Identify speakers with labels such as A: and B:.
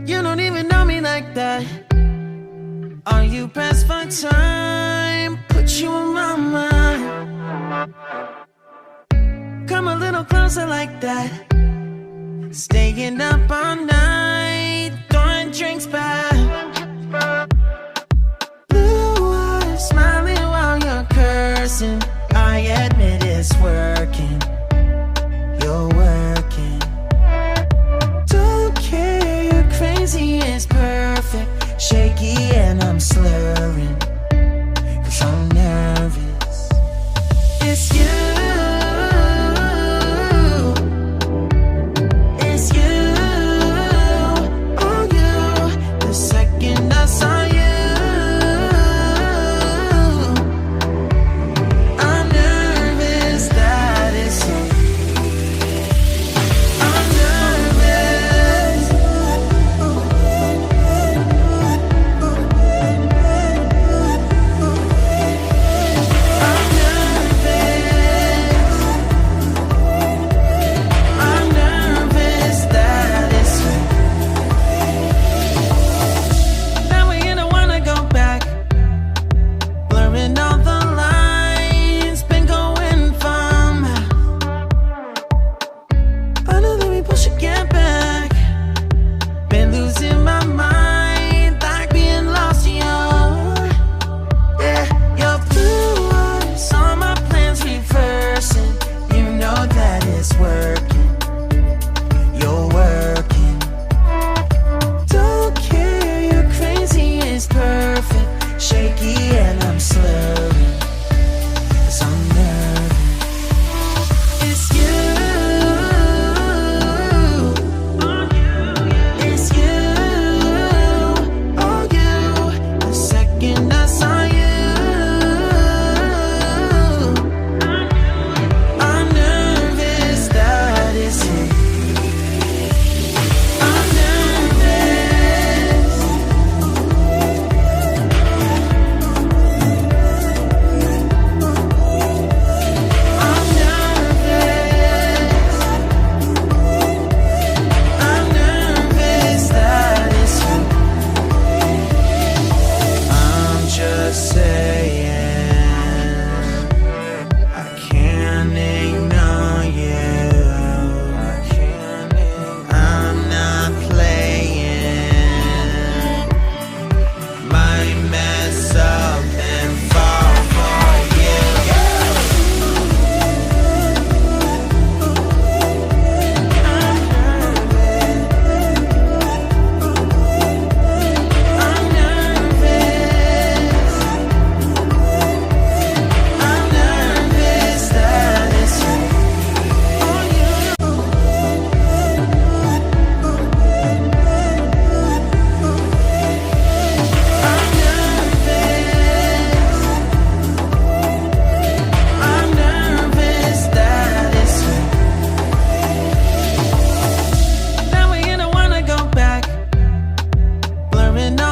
A: You don't even know me like that. Are you pressed for time? Put you in my mind. Come a little closer like that. Staying up all night, throwing drinks back. Blue eyes smiling while you're cursing. I admit it's working. You're working. Don't care, you're crazy, it's perfect. Shaky and I'm slurring, 'cause I'm nervous. It's you. It's you. Oh, you. The second I saw you, I'm nervous that it's you. I'm nervous. I'm nervous. I'm nervous that it's you. Now we don't wanna go back. Blurring all the lines, been going from. I know that we both should get back. Been losing my mind, like being lost in yeah, your blue eyes, all my plans reversing. You know that it's working. You're working. Don't care, you're crazy, it's perfect. Shaky and I'm slurring, 'cause I'm nervous. It's you. It's you. Oh, you. The second I saw you, I'm nervous that it's you. I'm nervous. I'm nervous. I'm nervous that it's you. I'm just saying, I can't ignore you. I'm not playing. Might mess up and fall for you. I'm nervous. I'm nervous. I'm nervous that it's you. Oh, you. I'm nervous. I'm nervous that it's you. Now we don't wanna go back. Blurring all